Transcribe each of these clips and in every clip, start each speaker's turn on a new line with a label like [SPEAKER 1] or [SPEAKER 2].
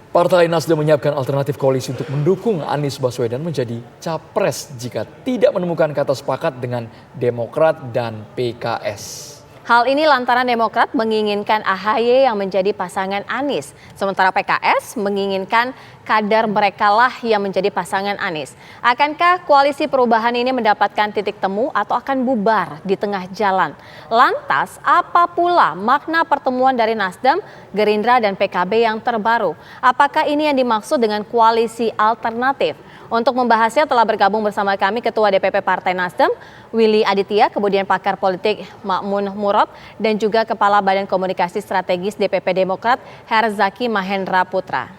[SPEAKER 1] Partai Nasdem menyiapkan alternatif koalisi untuk mendukung Anies Baswedan menjadi capres jika tidak menemukan kata sepakat dengan Demokrat dan PKS.
[SPEAKER 2] Hal ini lantaran Demokrat menginginkan AHY yang menjadi pasangan Anies, sementara PKS menginginkan kader merekalah yang menjadi pasangan Anies. Akankah koalisi perubahan ini mendapatkan titik temu atau akan bubar di tengah jalan? Lantas, apa pula makna pertemuan dari Nasdem, Gerindra, dan PKB yang terbaru? Apakah ini yang dimaksud dengan koalisi alternatif? Untuk membahasnya telah bergabung bersama kami Ketua DPP Partai Nasdem, Willy Aditya, kemudian pakar politik Makmun Murad, dan juga Kepala Badan Komunikasi Strategis DPP Demokrat, Herzaki Mahendra Putra.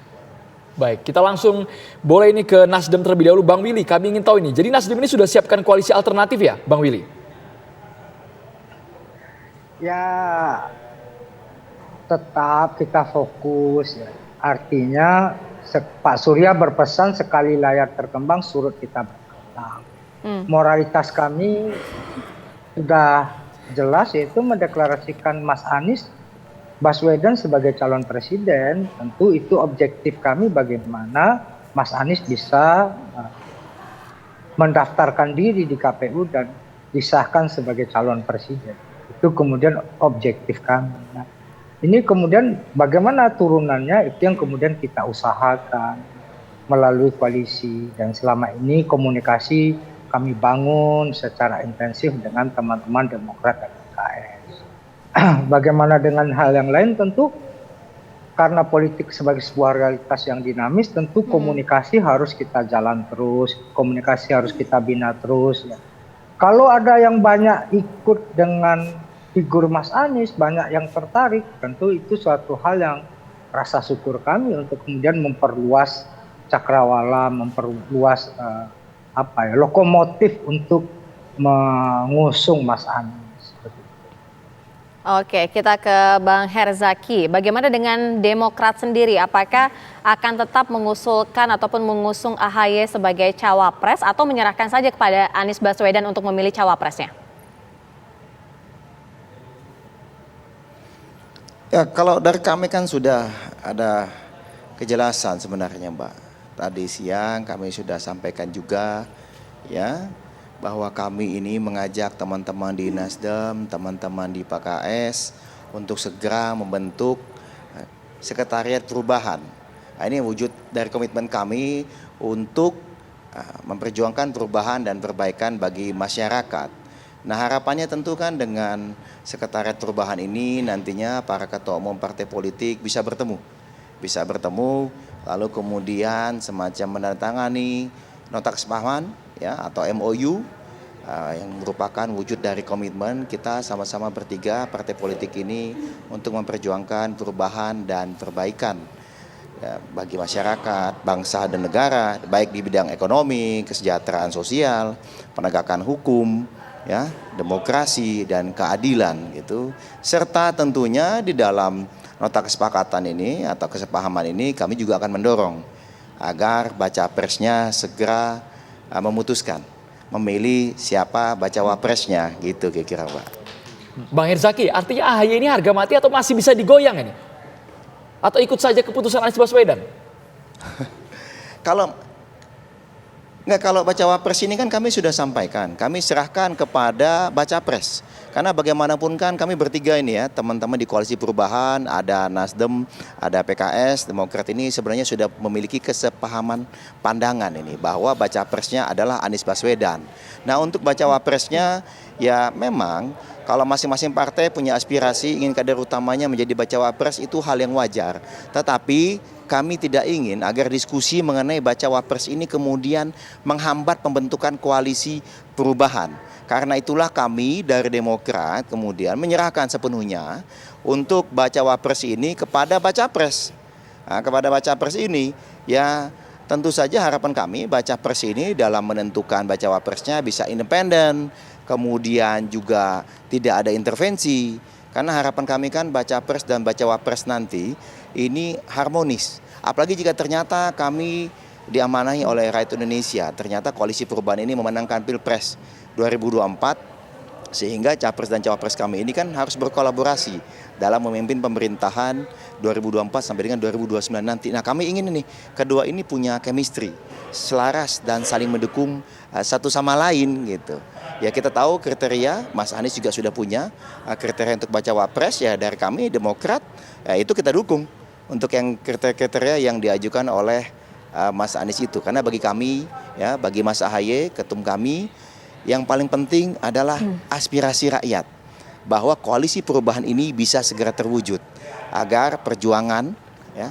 [SPEAKER 1] Baik, kita langsung boleh ini ke Nasdem terlebih dahulu. Bang Willy, kami ingin tahu ini. Jadi Nasdem ini sudah siapkan koalisi alternatif ya, Bang Willy?
[SPEAKER 3] Ya, tetap kita fokus ya. Artinya Pak Surya berpesan sekali layar terkembang surut kita berkembang. Moralitas kami sudah jelas, yaitu mendeklarasikan Mas Anies Baswedan sebagai calon presiden. Tentu itu objektif kami bagaimana Mas Anies bisa mendaftarkan diri di KPU dan disahkan sebagai calon presiden. Itu kemudian objektif kami. Nah, ini kemudian bagaimana turunannya itu yang kemudian kita usahakan melalui koalisi, dan selama ini komunikasi kami bangun secara intensif dengan teman-teman Demokrat dan PKS. Bagaimana dengan hal yang lain, tentu karena politik sebagai sebuah realitas yang dinamis, tentu komunikasi harus kita jalan terus, komunikasi harus kita bina terus. Ya. Kalau ada yang banyak ikut dengan figur Mas Anies, banyak yang tertarik, tentu itu suatu hal yang rasa syukur kami untuk kemudian memperluas cakrawala, memperluas lokomotif untuk mengusung Mas Anies.
[SPEAKER 2] Oke, kita ke Bang Herzaki. Bagaimana dengan Demokrat sendiri? Apakah akan tetap mengusulkan ataupun mengusung AHY sebagai cawapres atau menyerahkan saja kepada Anies Baswedan untuk memilih cawapresnya?
[SPEAKER 4] Ya, kalau dari kami kan sudah ada kejelasan sebenarnya, Mbak. Tadi siang kami sudah sampaikan juga ya bahwa kami ini mengajak teman-teman di Nasdem, teman-teman di PKS untuk segera membentuk sekretariat perubahan. Nah, ini wujud dari komitmen kami untuk memperjuangkan perubahan dan perbaikan bagi masyarakat. Nah, harapannya tentu kan dengan sekretariat perubahan ini nantinya para ketua umum partai politik bisa bertemu lalu kemudian semacam menandatangani nota kesepahaman ya atau MOU yang merupakan wujud dari komitmen kita sama-sama bertiga partai politik ini untuk memperjuangkan perubahan dan perbaikan ya, bagi masyarakat, bangsa dan negara, baik di bidang ekonomi, kesejahteraan sosial, penegakan hukum, ya, demokrasi dan keadilan gitu. Serta tentunya di dalam nota kesepakatan ini atau kesepahaman ini kami juga akan mendorong agar baca presnya segera memutuskan memilih siapa bacawa presnya gitu kira-kira, Pak.
[SPEAKER 1] Bang Herzaki, artinya AHY ini harga mati atau masih bisa digoyang ini? Atau ikut saja keputusan Anies Baswedan?
[SPEAKER 4] Kalau bacawa pres ini kan kami sudah sampaikan, kami serahkan kepada baca pres. Karena bagaimanapun kan kami bertiga ini ya, teman-teman di koalisi perubahan, ada Nasdem, ada PKS, Demokrat ini sebenarnya sudah memiliki kesepahaman pandangan ini bahwa baca presnya adalah Anies Baswedan. Nah, untuk bacawa presnya ya memang kalau masing-masing partai punya aspirasi ingin kader utamanya menjadi bacawa pres itu hal yang wajar. Tetapi kami tidak ingin agar diskusi mengenai bacawa pres ini kemudian menghambat pembentukan koalisi perubahan. Karena itulah kami dari Demokrat kemudian menyerahkan sepenuhnya untuk bacawa pres ini kepada baca pres. Nah, kepada baca pres ini ya tentu saja harapan kami baca pres ini dalam menentukan bacawa presnya bisa independen, kemudian juga tidak ada intervensi. Karena harapan kami kan baca pres dan bacawa pres nanti ini harmonis. Apalagi jika ternyata kami diamanahi oleh rakyat Indonesia, ternyata koalisi perubahan ini memenangkan Pilpres 2024 Sehingga capres dan cawapres kami ini kan harus berkolaborasi dalam memimpin pemerintahan 2024 sampai dengan 2029 nanti. Nah, kami ingin ini kedua ini punya chemistry, selaras dan saling mendukung satu sama lain gitu. Ya kita tahu kriteria, Mas Anies juga sudah punya kriteria untuk baca wapres ya dari kami Demokrat, ya, itu kita dukung untuk yang kriteria yang diajukan oleh Mas Anies itu. Karena bagi kami, ya bagi Mas AHY, ketum kami, yang paling penting adalah aspirasi rakyat, bahwa koalisi perubahan ini bisa segera terwujud agar perjuangan ya,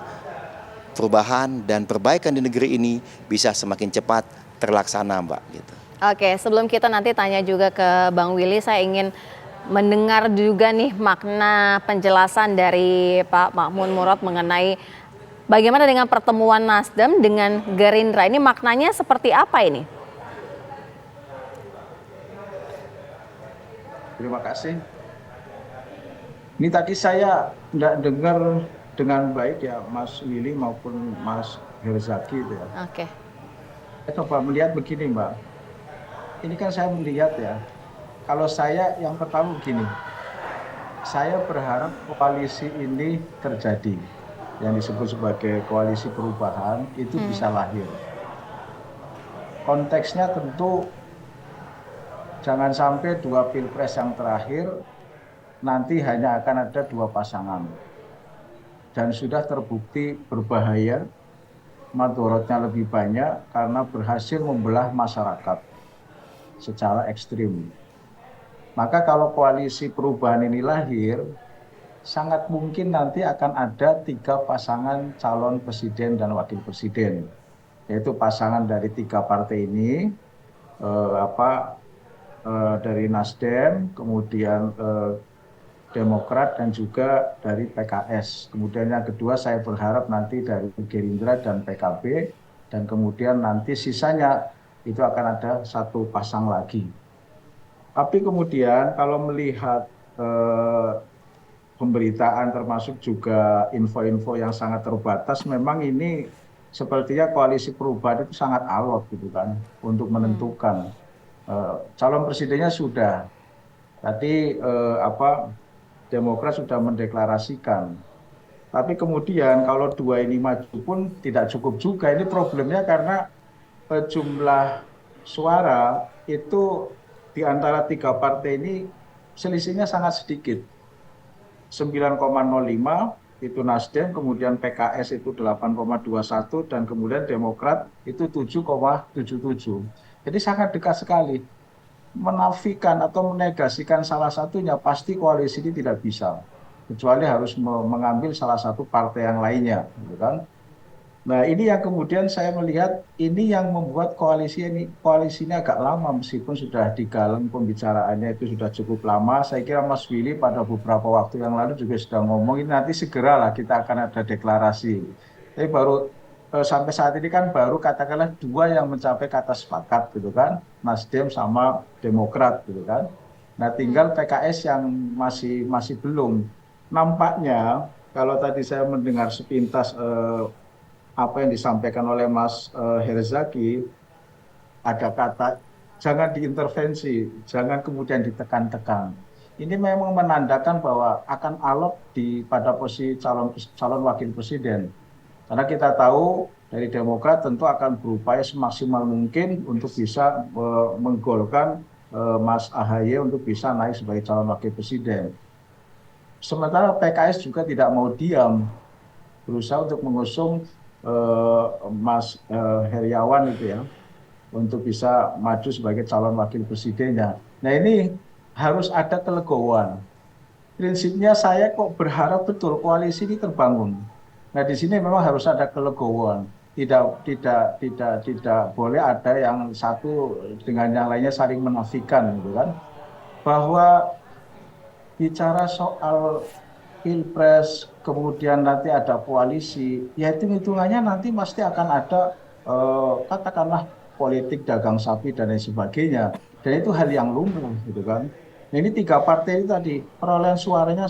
[SPEAKER 4] perubahan dan perbaikan di negeri ini bisa semakin cepat terlaksana, Mbak. Gitu.
[SPEAKER 2] Oke, sebelum kita nanti tanya juga ke Bang Willy, saya ingin mendengar juga nih makna penjelasan dari Pak Makmun Murad mengenai bagaimana dengan pertemuan Nasdem dengan Gerindra. Ini maknanya seperti apa ini?
[SPEAKER 5] Terima kasih. Ini tadi saya tidak dengar dengan baik ya Mas Willy maupun Mas Herzaki itu ya.
[SPEAKER 2] Oke.
[SPEAKER 5] Saya coba melihat begini Mbak. Ini kan saya melihat ya. Kalau saya yang pertama begini. Saya berharap koalisi ini terjadi. Yang disebut sebagai koalisi perubahan itu bisa lahir. Konteksnya tentu jangan sampai 2 pilpres yang terakhir nanti hanya akan ada 2 pasangan. Dan sudah terbukti berbahaya, madorotnya lebih banyak karena berhasil membelah masyarakat secara ekstrim. Maka kalau koalisi perubahan ini lahir, sangat mungkin nanti akan ada 3 pasangan calon presiden dan wakil presiden. Yaitu pasangan dari 3 partai ini, dari Nasdem, kemudian Demokrat dan juga dari PKS. Kemudian yang kedua saya berharap nanti dari Gerindra dan PKB, dan kemudian nanti sisanya itu akan ada 1 pasang lagi. Tapi kemudian kalau melihat pemberitaan termasuk juga info-info yang sangat terbatas, memang ini sepertinya koalisi perubahan itu sangat alot gitu kan untuk menentukan. Calon presidennya sudah, tadi Demokrat sudah mendeklarasikan. Tapi kemudian kalau 2 ini maju pun tidak cukup juga. Ini problemnya karena jumlah suara itu di antara 3 partai ini selisihnya sangat sedikit. 9,05 itu Nasdem, kemudian PKS itu 8,21 dan kemudian Demokrat itu 7,77. Jadi sangat dekat sekali. Menafikan atau menegasikan salah satunya pasti koalisi ini tidak bisa, kecuali harus mengambil salah satu partai yang lainnya, gitu kan? Nah ini yang kemudian saya melihat ini yang membuat koalisi ini agak lama meskipun sudah digalang pembicaraannya itu sudah cukup lama. Saya kira Mas Willy pada beberapa waktu yang lalu juga sudah ngomong ini nanti segeralah kita akan ada deklarasi. Tapi baru sampai saat ini kan baru katakanlah 2 yang mencapai kata sepakat gitu kan, Nasdem sama Demokrat gitu kan. Nah tinggal PKS yang masih belum. Nampaknya kalau tadi saya mendengar sepintas apa yang disampaikan oleh Mas Herzaki, ada kata jangan diintervensi, jangan kemudian ditekan-tekan. Ini memang menandakan bahwa akan alot pada posisi calon wakil presiden. Karena kita tahu dari Demokrat tentu akan berupaya semaksimal mungkin untuk bisa menggolkan Mas AHY untuk bisa naik sebagai calon wakil presiden. Sementara PKS juga tidak mau diam, berusaha untuk mengusung Mas Heriawan itu ya, untuk bisa maju sebagai calon wakil presidennya. Nah ini harus ada kelegowoan. Prinsipnya saya kok berharap betul koalisi ini terbangun. Nah di sini memang harus ada kelegowoan. Tidak boleh ada yang satu dengan yang lainnya saling menafikan, gitu kan? Bahwa bicara soal pilpres, kemudian nanti ada koalisi, ya hitungannya nanti pasti akan ada katakanlah politik dagang sapi dan lain sebagainya. Dan itu hal yang lumrah, gitu kan? Nah, ini 3 partai itu tadi perolehan suaranya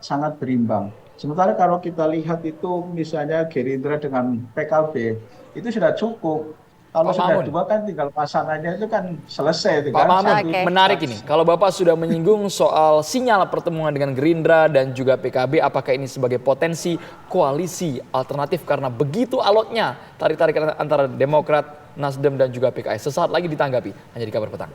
[SPEAKER 5] sangat berimbang. Sementara kalau kita lihat itu misalnya Gerindra dengan PKB itu sudah cukup. Kalau
[SPEAKER 1] Pak
[SPEAKER 5] sudah
[SPEAKER 1] Mamun.
[SPEAKER 5] dua kan tinggal pasangannya itu kan selesai itu
[SPEAKER 1] Pak
[SPEAKER 5] kan.
[SPEAKER 1] Mahmud,
[SPEAKER 2] Oke.
[SPEAKER 1] menarik ini. Kalau Bapak sudah menyinggung soal sinyal pertemuan dengan Gerindra dan juga PKB, apakah ini sebagai potensi koalisi alternatif karena begitu alotnya tarik-tarikan antara Demokrat, Nasdem dan juga PKS. Sesaat lagi ditanggapi hanya di Kabar Petang.